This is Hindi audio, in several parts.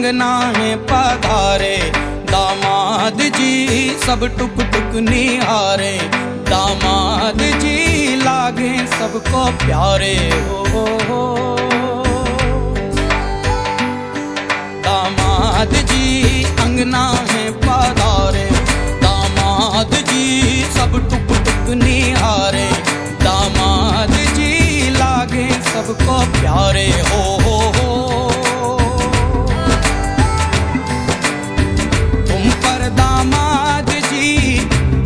अंगना है पधारे, दामाद जी सब टुक टुक निहारे, दामाद जी लागे सबको प्यारे हो। दामाद जी अंगना है पधारे, दामाद जी सब टुक टुक निहारे, दामाद जी लागे सबको प्यारे हो। तुम पर दामाद जी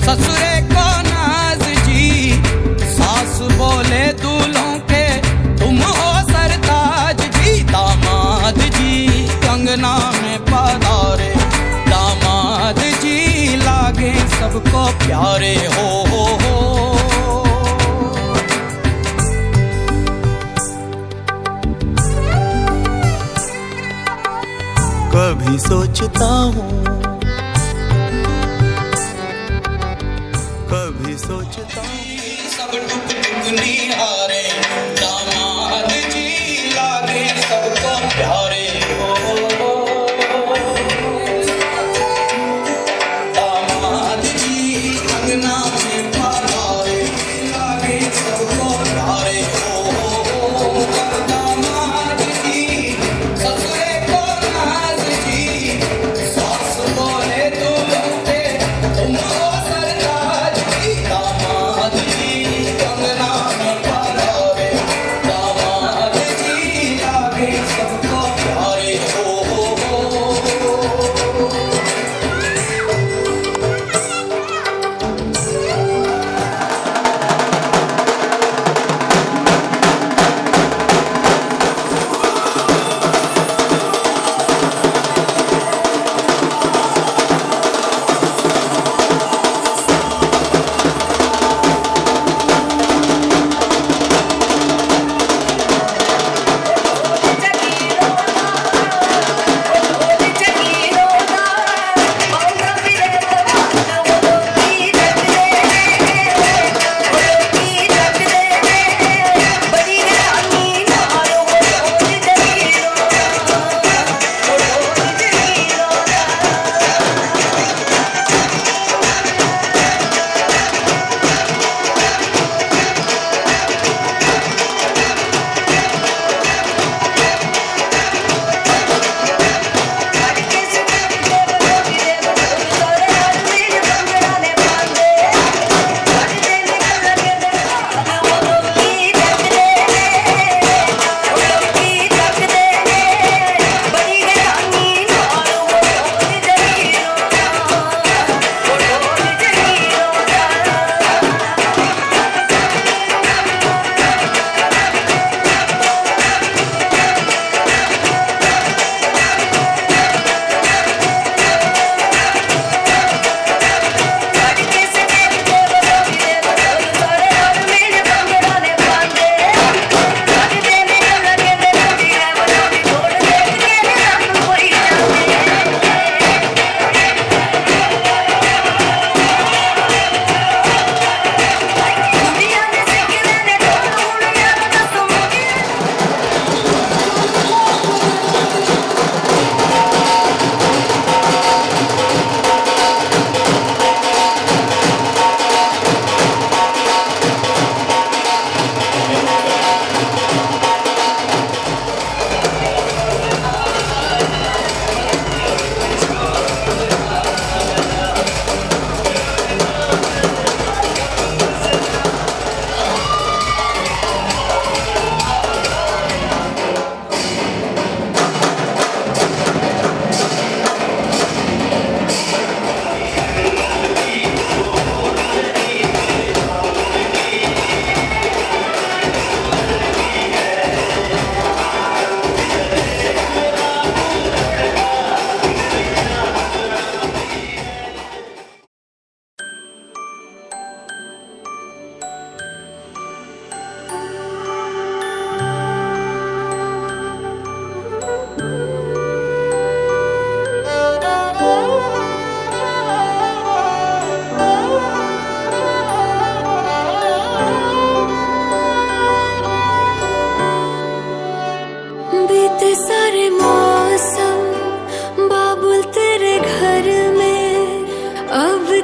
ससुरे को नाज जी, सास बोले दूल्हों के तुम हो सरताज जी। दामाद जी अंगना में पधारे, दामाद जी लागे सबको प्यारे हो। कभी सोचता हूँ, कभी सोचता हूँ, सब टुक टुक निहारे, दामाद जी लागे सबको प्यारे हो। दामाद जी अंगना में पधारे, लागे सबको प्यारे हो। दामाद जी ससुरे को नाज जी, सास बोले दूल्हों के तुम हो सरताज जी। दामाद जी अंगना में पधारे,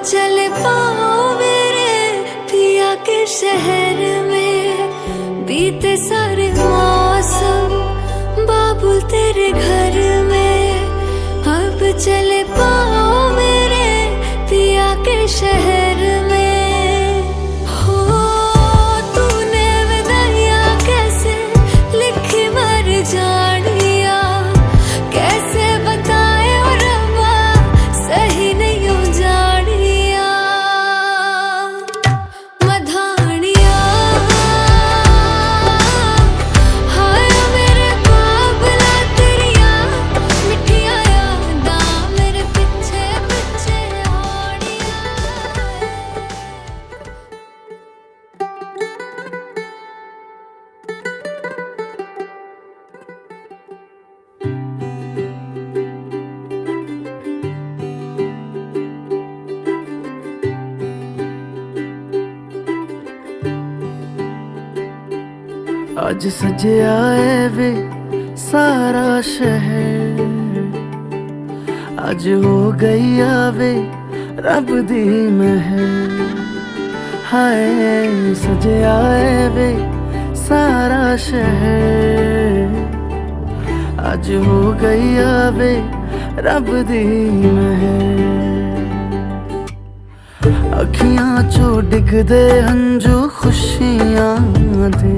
चल पाओ मेरे पिया के शहर में, बीते सारे मौसम बाबुल तेरे घर में। अब चल पाओ मेरे पिया के शहर में। हो तूने विदाइया कैसे लिखी मर जानिया, कैसे बताए और रब्बा सही नहीं हो जानिया। मधानिया हाय मेरे बाबला तेरिया, मिठिया यादा मेरे पीछे पीछे आनिया। ਅੱਜ ਸਜਿਆ ਏ ਵੇ ਸਾਰਾ ਸ਼ਹਿਰ, ਅੱਜ ਹੋ ਗਈ ਆਵੇ ਰੱਬ ਦੀ ਮਹਿਰ। ਹਾਏ ਸਜਿਆ ਏ ਵੇ ਸਾਰਾ ਸ਼ਹਿਰ, ਅੱਜ ਹੋ ਗਈ ਆਵੇ ਰੱਬ ਦੀ ਮਹਿਰ। ਅੱਖੀਆਂ ਚੋਂ ਡਿੱਗਦੇ ਹੰਝੂ ਖੁਸ਼ੀਆਂ ਦੇ,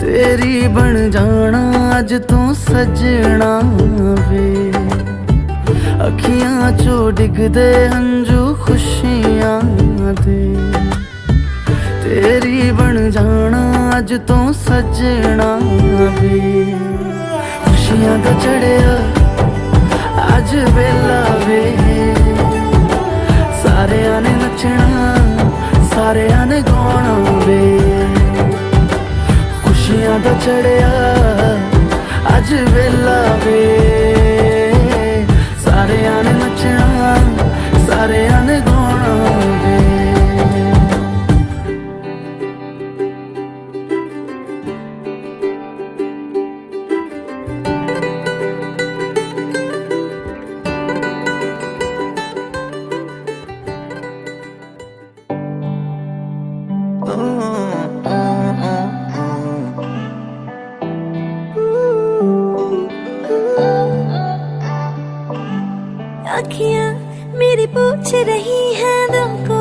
तेरी बन जाना अज तू सजना वे। अखियां चो डिगदे हंजू खुशियां दे, तेरी बन जाना अज तू सजना वे। खुशियां दा चढ़िया अज वेला वे, सारियां ने नचना सारियां ने गाना वे। खुशियां दा चढ़िया अज वेला वे, सारियां ने नचना सारियां ने गाना वे। अखियां मेरी पूछ रही हैं दिल को,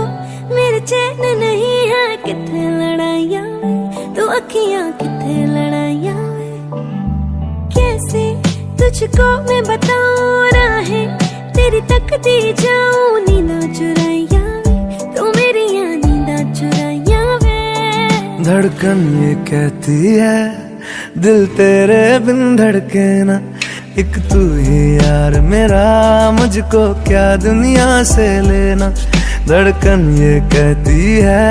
मेरे चैन नहीं है किथे लड़ाइयां वे। तू अखियां किथे लड़ाइयां वे, कैसे तुझको मैं बताऊं राहें तेरी तकती जाऊं। नींदा चुराइयां वे तू मेरी नींदा चुराइयां वे। धड़कन ये कहती है दिल तेरे बिन धड़के ना, एक तू ही यार मेरा मुझको क्या दुनिया से लेना। धड़कन ये कहती है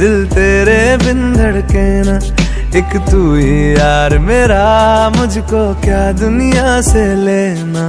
दिल तेरे बिन धड़के ना, एक तू ही यार मेरा मुझको क्या दुनिया से लेना।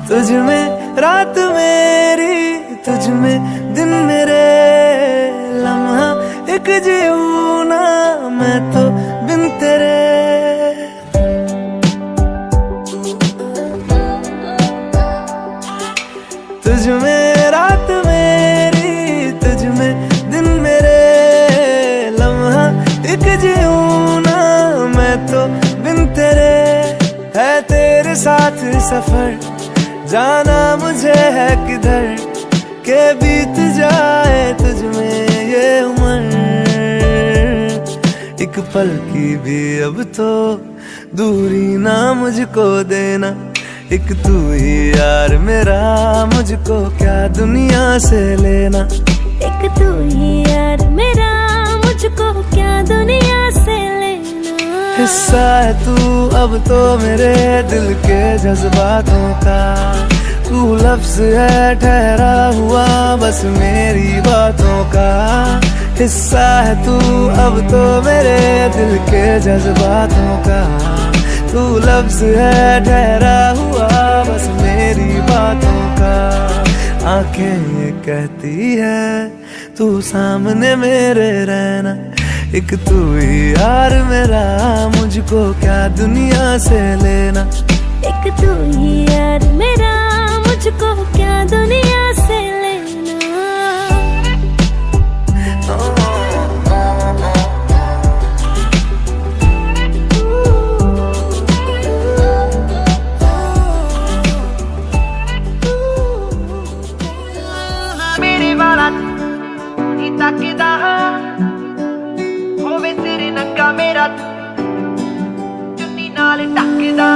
तुझ में रात मेरी, तुझ में दिन मेरे, लम्हा एक जीऊं ना मैं तो बिन तेरे। तुझ में रात मेरी, तुझ में दिन मेरे, लम्हा एक जीऊं ना मैं तो बिन तेरे। है तेरे साथ सफर जाना मुझे है किधर, के बीत जाए तुझ में ये उम्र। एक पल की भी अब तो दूरी ना मुझको देना, एक तू ही यार मेरा मुझको क्या दुनिया से लेना। एक तू ही यार मेरा मुझको क्या दुनिया से लेना। हिस्सा है तू अब तो मेरे दिल के जज्बातों का, तू लफ्ज है ठहरा हुआ बस मेरी बातों का। हिस्सा है तू अब तो मेरे दिल के जज्बातों का। तू लफ्ज है ठहरा हुआ बस मेरी बातों का। आंखें ये कहती है तू सामने मेरे रहना, एक तू ही यार मेरा, मुझको क्या दुनिया से लेना। एक तू ही यार मेरा, मुझको क्या दुनिया से लेना। ਮੇਰੇ ਵਾਲਾ ਨੀ ਤੱਕਦਾ ਹੋਵੇ ਤੇਰੇ ਨੰਗਾ ਮੇਰਾ ਚੁੰਨੀ ਨਾਲ ਢੱਕਦਾ।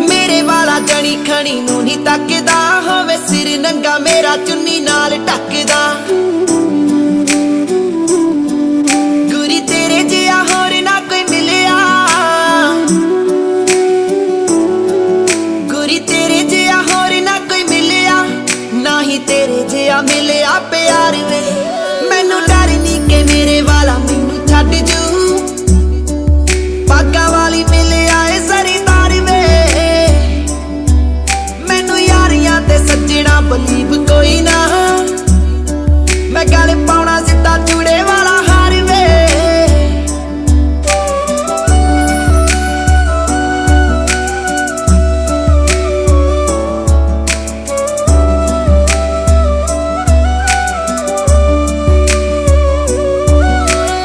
ਮੇਰੇ ਵਾਲਾ ਜਣੀ ਖਣੀ ਨੂੰ ਨੀ ਤੱਕਦਾ ਹੋਵੇ ਸਿਰ ਨੰਗਾ ਮੇਰਾ ਚੁੰਨੀ ਨਾਲ ਢੱਕਦਾ। ਗੁਰੀ ਤੇਰੇ ਜਿਹਾ ਹੋਰ ਨਾ ਕੋਈ ਮਿਲਿਆ, ਗੁਰੀ ਤੇਰੇ ਜਿਹਾ ਹੋਰ ਨਾ ਕੋਈ ਮਿਲਿਆ, ਨਾ ਹੀ ਤੇਰੇ ਜਿਹਾ ਮਿਲਿਆ ਪਿਆਰ ਵੇ। ਮੈਨੂੰ ਡਰ ਨੀ ਕਿ ਮੇਰੇ ਵਾਲਾ ਮੈਨੂੰ ਛੱਡ ਜੂ, ਬਾਗਾ ਵਾਲੀ ਮਿਲਿਆ ਏ ਜ਼ਰੀਦਾਰ ਵੇ। ਮੈਨੂੰ ਯਾਰੀਆਂ ਤੇ ਸੱਜਣਾ ਬਲੀਵ ਕੋਈ ਨਾ, ਮੈਂ ਗਲ ਪਾਉਣਾ ਸਿੱਧਾ ਚੂੜੇ ਵਾਲਾ ਹਾਰ ਵੇ।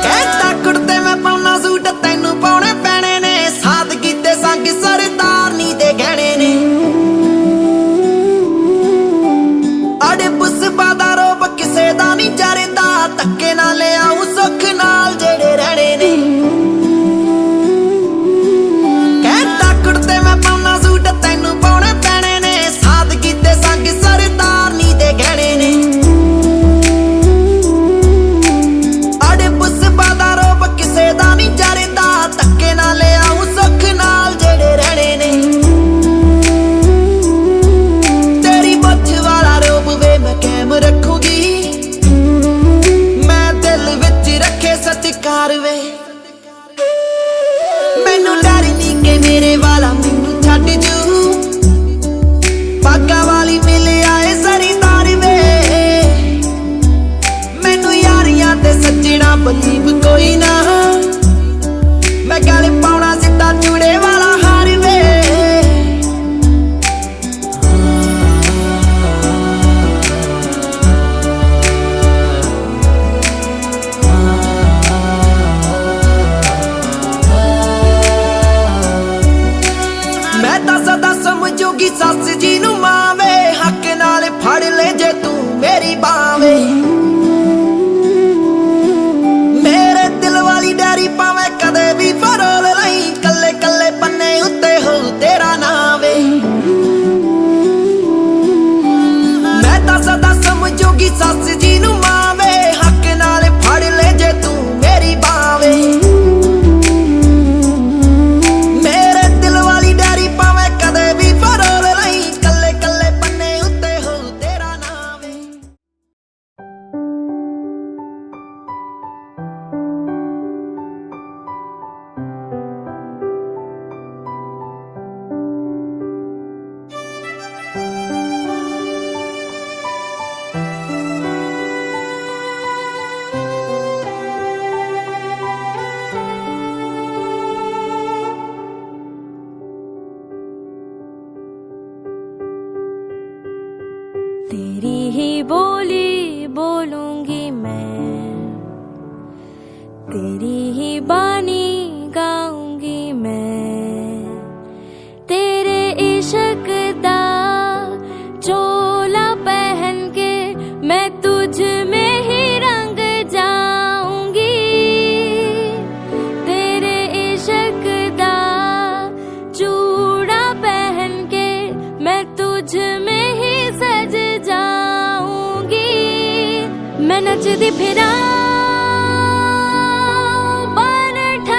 ਕਹਿੰਦਾ ਕੁੜਤੇ ਮੈਂ ਪਾਉਣਾ ਸੂਟ ਤੈਨੂੰ ਪਾਉਣੇ ਪੈਣੇ ਨੇ, ਸਾਦਗੀ ਤੇ ਸੰਗ ਸਰਦਾਰਨੀ ਦੇ ਗਹਿਣੇ ਨੇ। ਅੜੇ ਪੁਸਬਾ ਦਾ ਰੋਬ ਕਿਸੇ ਦਾ ਨਹੀਂ ਜਰਦਾ, ਧੱਕੇ ਨਾਲ ਲਿਆਉ ਸੁੱਖ ਨਾਲ ਜਿਹੜੇ ਰਹਿਣੇ ਨੇ। ਕਹਿੰਦਾ ਕੁੜਤੇ ਮੈਂ ਪਾਉਣਾ ਸੂਟ ਤੈਨੂੰ ਪਾਉਣੇ ਪੈਣੇ ਨੇ, ਸਾਦਗੀ ਤੇ ਸੰਗ ਸਰਦਾਰਨੀ ਦੇ ਗਹਿਣੇ ਨੇ। ਅੜੇ ਪੁਸਬਾ ਦਾ ਰੋਬ ਕਿਸੇ ਦਾ ਨਹੀਂ ਜਰਦਾ, ਧੱਕੇ ਨਾਲ ਲਿਆਉ ਸੁੱਖ ਨਾਲ ਜਿਹੜੇ ਰਹਿਣੇ ਨੇ। ਤੇਰੀ ਮੁੱਛ ਵਾਲਾ ਰੋਬ ਵੇ ਮੈਂ ਕਾਇਮ ਰੱਖੂਗੀ, ਮੈਂ ਦਿਲ ਵਿੱਚ ਰੱਖੇ ਸਤਿਕਾਰ ਵੇ। ਮੈਨੂੰ ਡਰ ਨੀ ਕਿ ਮੇਰੇ ਵਾਲਾ ਮੈਨੂੰ ਛੱਡ ਜੂ, ਬਾਗਾ ਵਾਲੀ ਮਿਲਿਆ ਏ ਜ਼ਰੀਦਾਰ ਵੇ। ਮੈਨੂੰ ਯਾਰੀਆਂ ਤੇ ਸੱਜਣਾ ਬਲੀਵ ਕੋਈ ਨਾ, ਮੈਂ ਗਲ ਪਾਉਣਾ ਸਿੱਧਾ ਚੂੜੇ ਵਾਲਾ ਹਾਰ ਵੇ। ਮੈਂ ਤਾਂ ਸਦਾ ਸਮਝੂਗੀ ਸੱਸ ਜੀ ਨੂੰ ਮਾਂ ਵੇ, ਹੱਕ ਨਾਲ ਫੜ ਲੈ ਜੇ ਤੂੰ ਮੇਰੀ ਬਾਂਹ ਵੇ। ਮੇਰੇ ਦਿਲ ਵਾਲੀ ਡੈਰੀ ਭਾਵੇਂ ਕਦੇ ਵੀ ਫਰੋਲ ਲਈ, ਕੱਲੇ ਕੱਲੇ ਪੰਨੇ ਉੱਤੇ ਹੋ ਤੇਰਾ ਨਾਂ ਵੇ। ਮੈਂ ਤਾਂ ਸਦਾ ਸਮਝੂਗੀ ਸੱਸ ਜੀ ਨੂੰ ਮਾਂ ਵੇ, ਹੱਕ ਨਾਲ ਫੜ ਲੈ ਜੇ ਤੂੰ ਮੇਰੀ ਬਾਂਹ ਵੇ। ਮੇਰੇ ਦਿਲ ਵਾਲੀ ਡੈਰੀ ਭਾਵੇਂ ਕਦੇ ਵੀ ਫਰੋਲ ਲਈ, ਕੱਲੇ ਕੱਲੇ ਪੰਨੇ ਉੱਤੇ ਹੋ ਤੇਰਾ ਨਾਂ ਵੇ। तेरी ही बोली बोलूंगी मैं, तेरी ही बानी गाऊंगी मैं। तेरे इश्क दा चोला पहन के मैं तुझ में ही रंग जाऊंगी। तेरे इश्क दा चूड़ा पहन के मैं तुझ में ही सज जाऊंगी। मैं नचदी फिरा बन ठा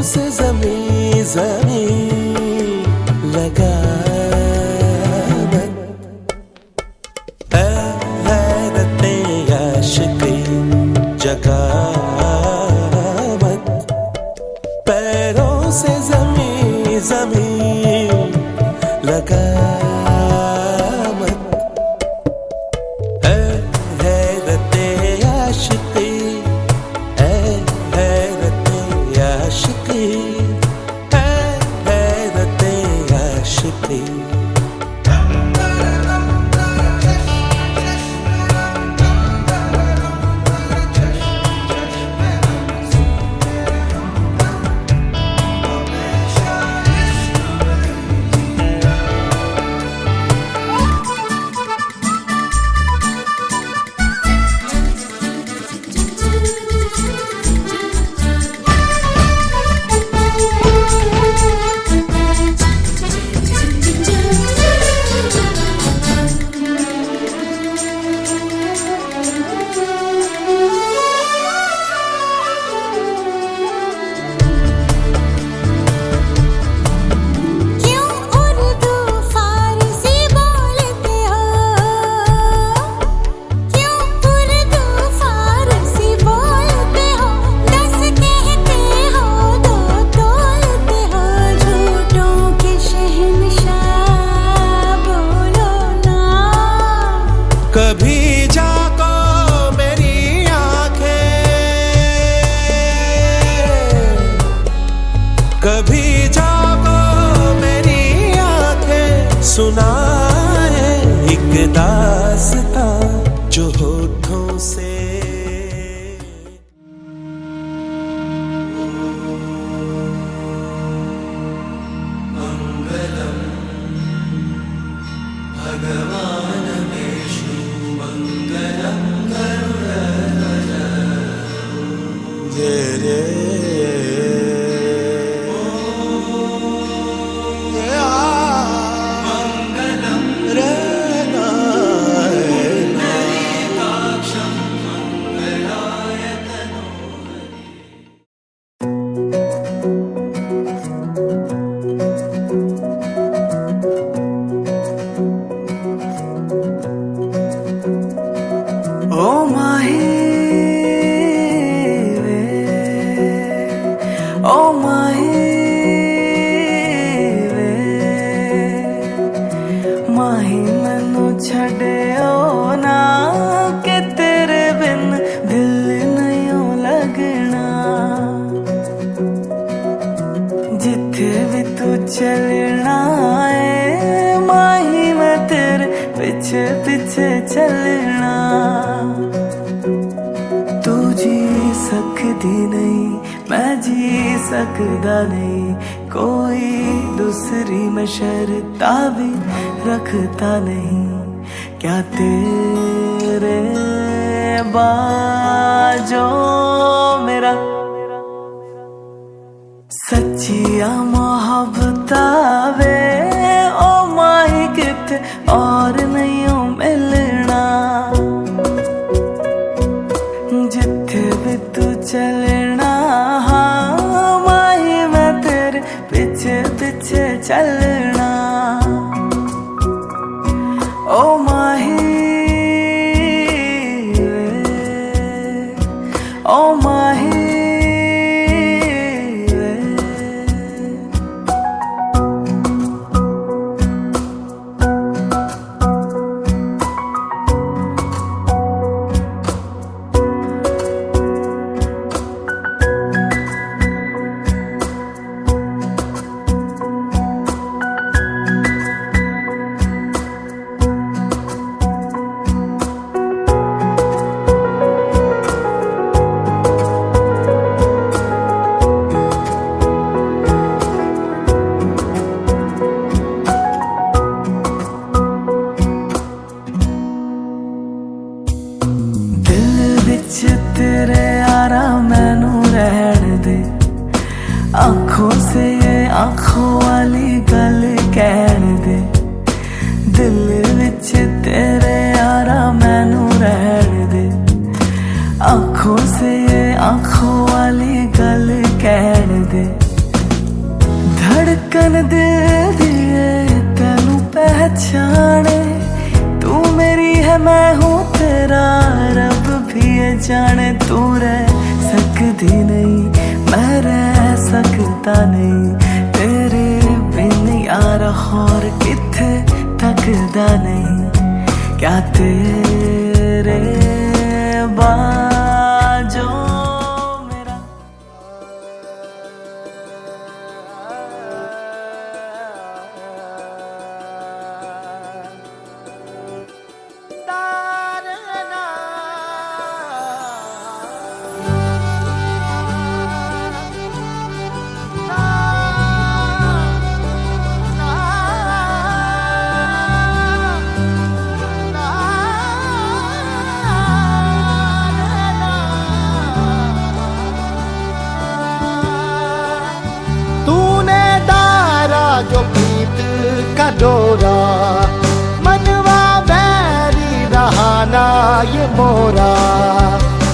से जमी जमी लगा हैरते आशिकी जगा मत पैरों से जमी जमी लगा कभी जागो मेरी आंखें, कभी जागो मेरी आंखें, सुनाए एक दास्तां जो होठों से मंगलम भगवान छड़ो ना के तेरे बिन दिल नहीं लगना, जिथे भी तू चलना है माही मैं तेरे पीछे पीछे चलना। तू जी सकदी नहीं मैं जी सकदा नहीं, कोई दूसरी मैं शर्ता भी रखता नहीं। क्या तेरे बाजों मेरा सच्चिया मोहब्बत वे ओ माही किथे और नहीं मिलना, जिथे भी तू चलना हाँ माही मैं तेरे पीछे पीछे चलना। ओ माही वे, ओ माही तेरे यारा मैनू रहन दे, आंखों से ये आंखों वाली गल कहन दे। दिल विच तेरे यारा मैनू रहन दे, आंखों से ये आंखों वाली गल कहन दे। जाने तू रह सकती नहीं, मैं रह सकता नहीं तेरे बिन यार, और किथे थकदा नहीं क्या तेरे बाजो मेरा। तूने डारा जो प्रीत का डोरा, मनवा बैरी रहा ना ये मोरा,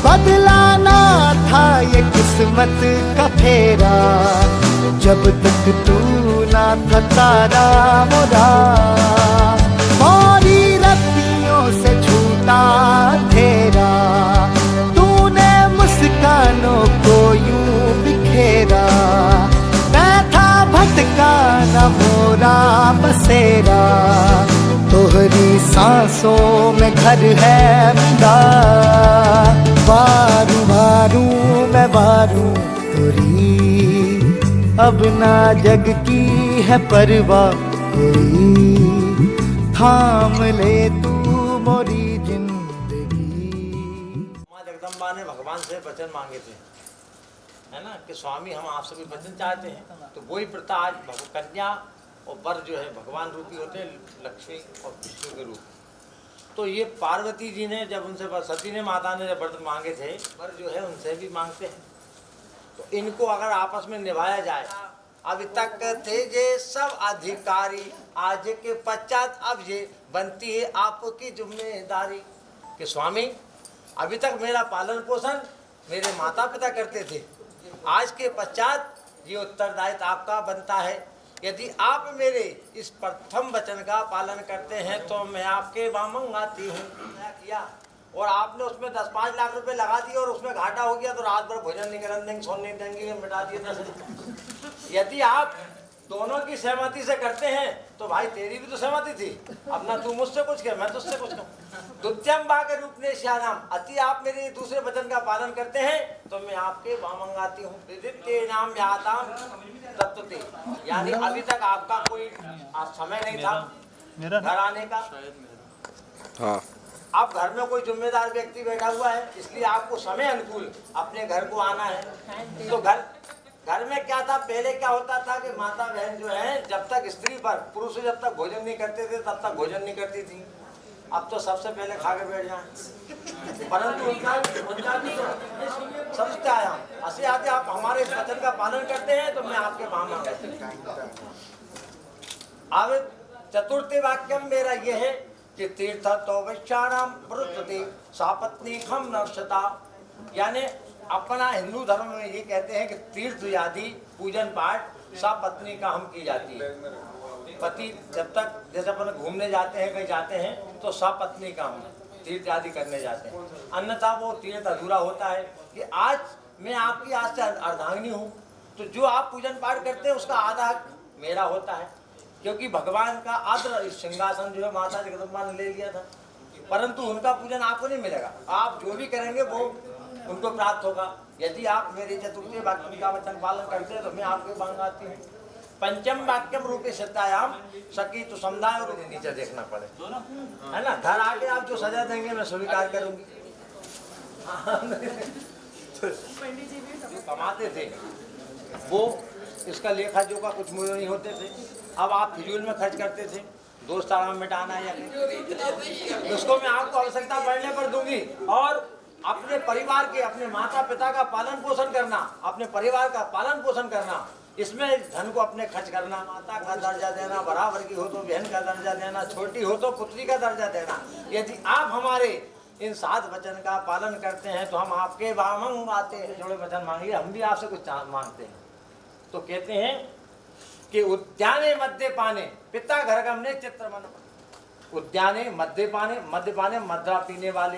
बदलाना था ये किस्मत का फेरा, जब तक तू ना था तारा मोरा। मोरी रत्तियों से छूटा अंधेरा, तूने मुस्कानों को यूं बिखेरा, भटकाना मोरा बसेरा, तोहरी सांसों में घर है मेरा, बारू बारू मैं बारू तोरी, अब ना जग की है परवाह कोई, थाम ले तू मोरी जिंदगी। माँ जगदम्बा ने भगवान से वचन मांगे थे, है ना, कि स्वामी हम आपसे कोई वचन चाहते हैं, तो वही प्रथा आज कन्या और वर जो है भगवान रूपी होते हैं, लक्ष्मी और विष्णु के रूप। तो ये पार्वती जी ने जब उनसे, सती ने माता ने जब व्रत मांगे थे, वर जो है उनसे भी मांगते हैं, तो इनको अगर आपस में निभाया जाए। अभी तक थे ये सब अधिकारी, आज के पश्चात अब ये बनती है आपकी जिम्मेदारी, कि स्वामी अभी तक मेरा पालन पोषण मेरे माता पिता करते थे, आज के पश्चात ये उत्तरदायित्व आपका बनता है। यदि आप मेरे इस प्रथम वचन का पालन करते हैं तो मैं आपके वामंग आती हूँ। किया और आपने उसमें 10-5 लाख रुपए लगा दिए और उसमें घाटा हो गया, तो रात भर भोजन नहीं करने देंगे, सोने नहीं देंगे, मिटा दिए। यदि आप दोनों की सहमति से करते हैं तो भाई तेरी भी तो सहमति थी, अब ना तू मुझसे कुछ कह मैं तुझसे कुछ कहूँ। द्वितीयम बा के रूप में श्याम, अति आप मेरे दूसरे वचन का पालन करते हैं तो मैं आपके वामंगाती हूँ। नाम तत्वते, यानी अभी तक आपका कोई समय नहीं था घर आने का। हाँ, अब घर में कोई जिम्मेदार व्यक्ति बैठा हुआ है, इसलिए आपको समय अनुकूल अपने घर को आना है। तो घर में क्या था, पहले क्या होता था कि माता बहन जो है जब तक स्त्री पर पुरुष जब तक भोजन नहीं करते थे तब तक भोजन नहीं करती थी। अब तो सबसे पहले खा के बैठ जाए, परंतु उनका भी तो समझते आया ऐसे आते आप हमारे इस वचन का पालन करते हैं तो मैं आपके मामा। अब चतुर्थी वाक्यम मेरा ये है कि तीर्थ तो वैश्याणाम प्रवृत्ति सापत्नी खम नक्षता, यानी अपना हिंदू धर्म में ये कहते हैं कि तीर्थ आदि पूजन पाठ सब पत्नी का हम की जाती है। पति जब तक जैसे अपन घूमने जाते हैं कहीं जाते हैं तो सब पत्नी का हम तीर्थ आदि करने जाते हैं, अन्यथा वो तीर्थ अधूरा होता है। कि आज मैं आपकी आज से अर्धांगिनी हूँ, तो जो आप पूजन पाठ करते हैं उसका आधा हक मेरा होता है, क्योंकि भगवान का आदर सिंहासन जो है माता जगदम्बा ने ले लिया था, परंतु उनका पूजन आपको नहीं मिलेगा। आप जो भी करेंगे वो उनको प्राप्त होगा। यदि आप मेरे चतुर्थी वाक्य का वचन पालन करते हैं तो मैं आपके मांगाती हूँ। पंचम वाक्यम रूपे सत्यायाम सकी तो समुदाय और नीचे देखना पड़े, है ना। घर आके आप जो सजा देंगे मैं स्वीकार करूंगी। जो कमाते थे वो इसका लेखा जोखा कुछ मूल्य नहीं होते थे। अब आप फिजूल में खर्च करते थे, दोस्त आराम मिटाना या उसको मैं आपको आवश्यकता पड़ने पर दूंगी। और अपने परिवार के, अपने माता पिता का पालन पोषण करना, अपने परिवार का पालन पोषण करना, इसमें धन को अपने खर्च करना, माता का दर्जा देना, बराबर की हो तो बहन का दर्जा देना, छोटी हो तो पुत्री का दर्जा देना। यदि आप हमारे इन 7 वचन का पालन करते हैं तो हम आपके वामंग आते हैं। जोड़े वचन मांगिए, हम भी आपसे कुछ मांगते हैं। तो कहते हैं कि उद्याने मद्यपाने पिता घर गमने चित्रमन, उद्याने मद्यपाने, मद्यपाने मद्रा पीने वाले,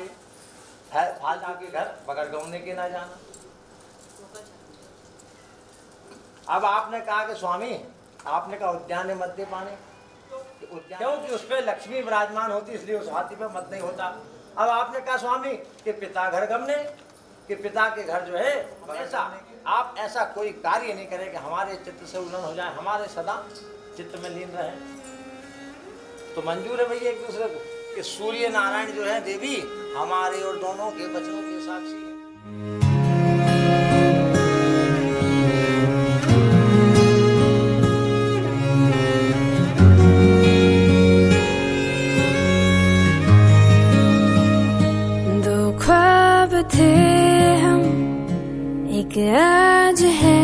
है फालतू के घर बगैर गौने के ना जाना। अब आपने कहा कि स्वामी, आपने कहा उद्यान में मत दे पानी, क्योंकि उस पर लक्ष्मी विराजमान होती, इसलिए उस हाथी पे मत नहीं होता। अब आपने कहा स्वामी कि पिता घर गमने, कि पिता के घर जो है ऐसा, आप ऐसा कोई कार्य नहीं करें कि हमारे चित्त से उल्लंघन हो जाए, हमारे सदा चित्त में लीन रहे। तो मंजूर है भैया एक दूसरे को कि सूर्य नारायण जो है देवी हमारे और दोनों के वचनों के साक्षी है। थे हम एक आज है,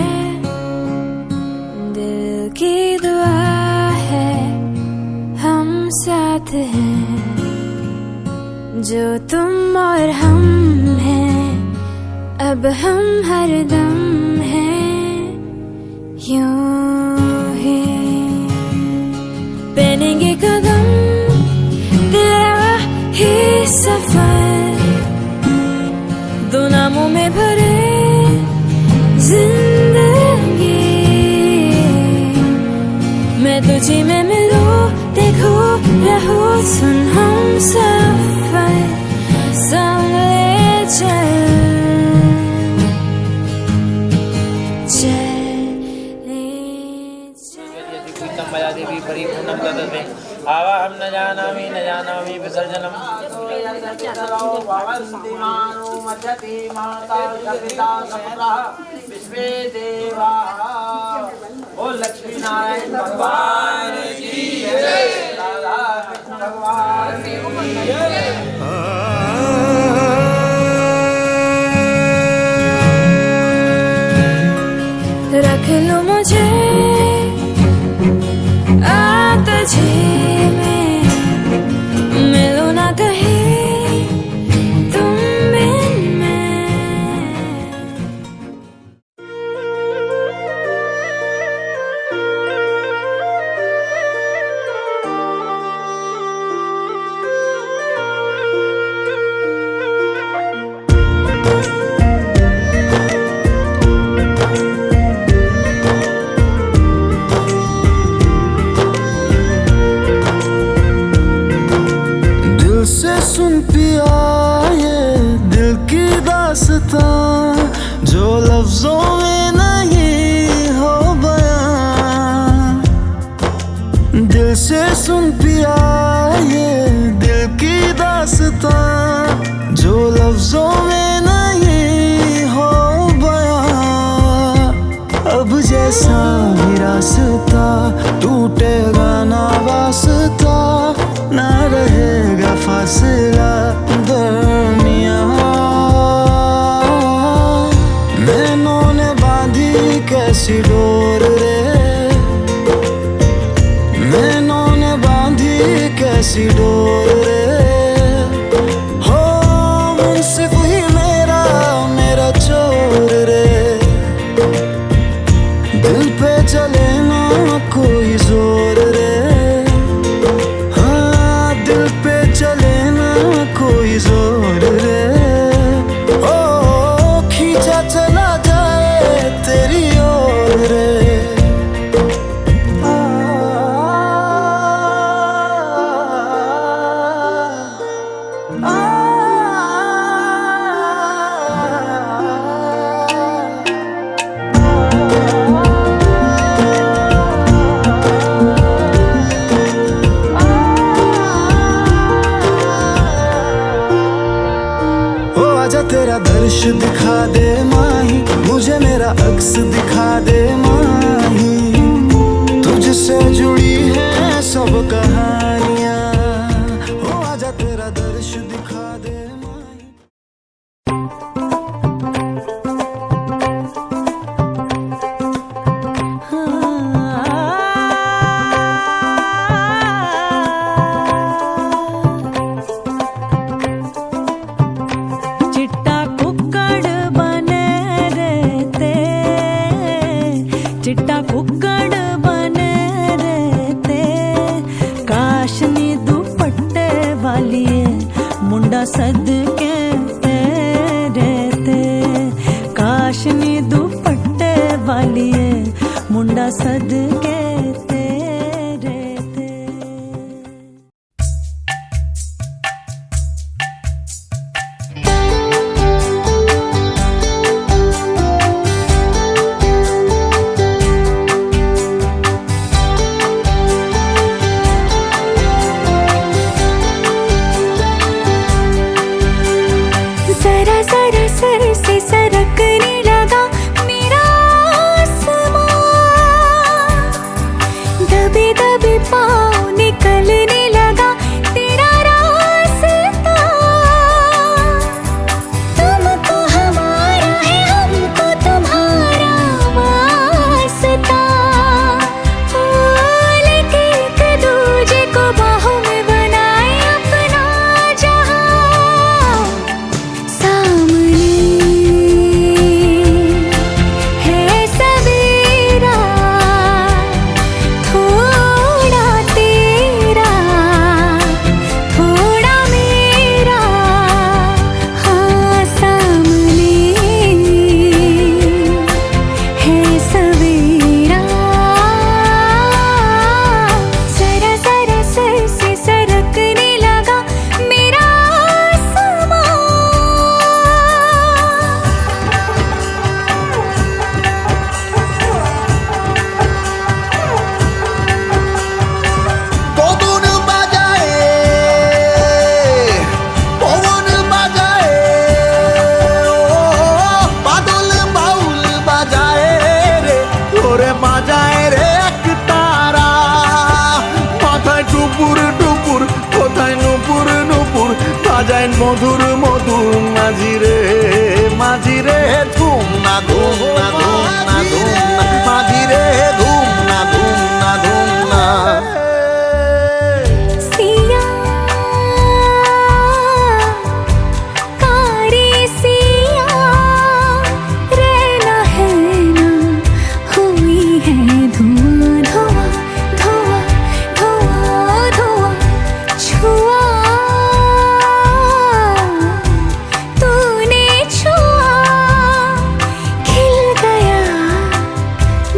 दिल की दुआ है हम साथ हैं, जो तुम और हम हैं अब हम हरदम हैं यूं ही। पहनेंगे कदम तेरा ही सफर, दो नामों में भरे जिंदगी, मैं तुझी में मिलूं, देखो रहो, सुन हम सफर संग ले चल मया देवी परी पूनम ददते आवा हम न जानामि विसर्जनम मज्जति माता पिता विश्वे देवा। ओ लक्ष्मी नारायण भगवान की जय, राधा कृष्ण भगवान की जय। रख लो मुझे तुझे में, मिलो ना कहीं तुम बिन मैं। सुन पिया ये दिल की दास्तां, जो लफ्जों में नहीं हो बयां। दिल से सुन पिया ये दिल की दास्तां, जो लफ्जों में नहीं हो बयां। अब जैसा ही रास्ता टूटेगा ना वास्ता, ना रहेगा फासला दरमियां। नैनों ने बांधी कैसी डोर रे, नैनों ने बांधी कैसी डोर रे। हो मुंसिफ ही मेरा चोर रे, दिल पे चले ना कोई जोर रे। कोई जोर रे, ओ खींचा चला जाए तेरी ओर रे। तेरा दर्श दिखा दे माही, मुझे मेरा अक्स दिखा दे माही। तुझसे जुड़ी है सब कहानियां, हो आजा तेरा दर्श दिखा दे माही। सदके तेरे ते। जरा जरा सर से सरकने लगा मेरा आसमां, दबे दबे पाँव निकलने लगा तेरा रास्ता। तुमको हमारा है हमको तुम्हारा वास्ता, ओ लेके एक दूजे को बाहों में बनाए अपना जहां। सामने है सवेरा, थोड़ा तेरा थोड़ा मेरा, हाँ सामने है सवेरा। जरा जरा सर से सरकने लगा मेरा आसमां। কদুর বাজায় পবন বাজায় বাদল বাউল বাজায় রে ওরে বাজায় রে এক তারা মাথায় টুপুর টুপুর কোথায় নুপুর নুপুর বাজায় মধুর মধুর মাঝিরে মাঝিরে ধুম না ধুম না ধুম না ধুম না মাঝিরে ধুম না ধুম না ধুম না सिया कारी सिया रहना है ना, हुई है धुआं धुआं धुआं धुआं धुआं। छुआ तूने छुआ, खिल गया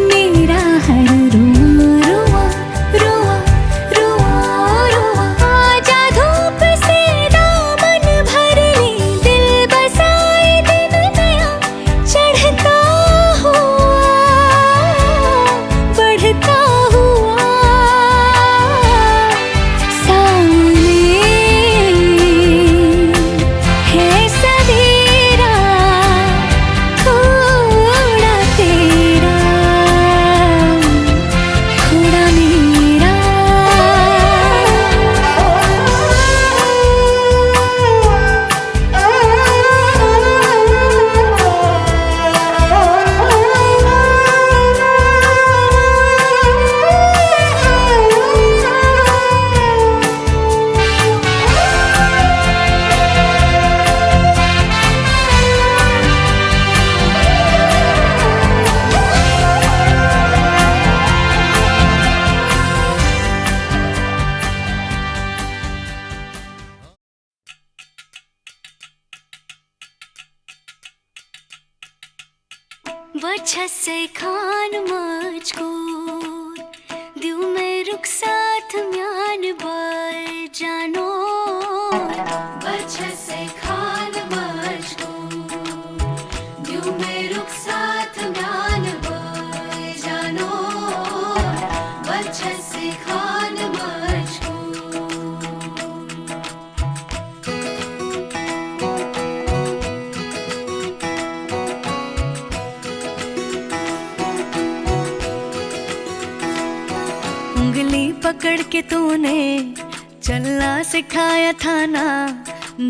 मेरा हर रुआ रुआ रुआ रुआ। आजा धूप से दामन भर ले, दिल बसाए दिन नया चढ़ता हुआ बढ़ता हुआ। सामने है सवेरा, थोड़ा तेरा थोड़ा मेरा। बच्चा से खान मुझको दिल में रुख साथ म्यान बाय जानो। बच्चा से खान मुझको दिल में रुख साथ म्यान बाय जानो। बच्चा से खान मुझको उंगली पकड़ के तूने चलना सिखाया था ना,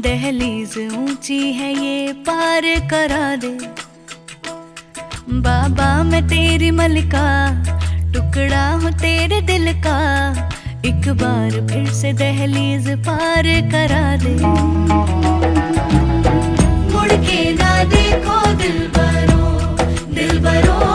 दहलीज ऊंची है ये पार करा दे। बाबा मैं तेरी मलिका, टुकड़ा हूँ तेरे दिल का, एक बार फिर से दहलीज पार करा दे। मुड़ के ना देखो दिल बरो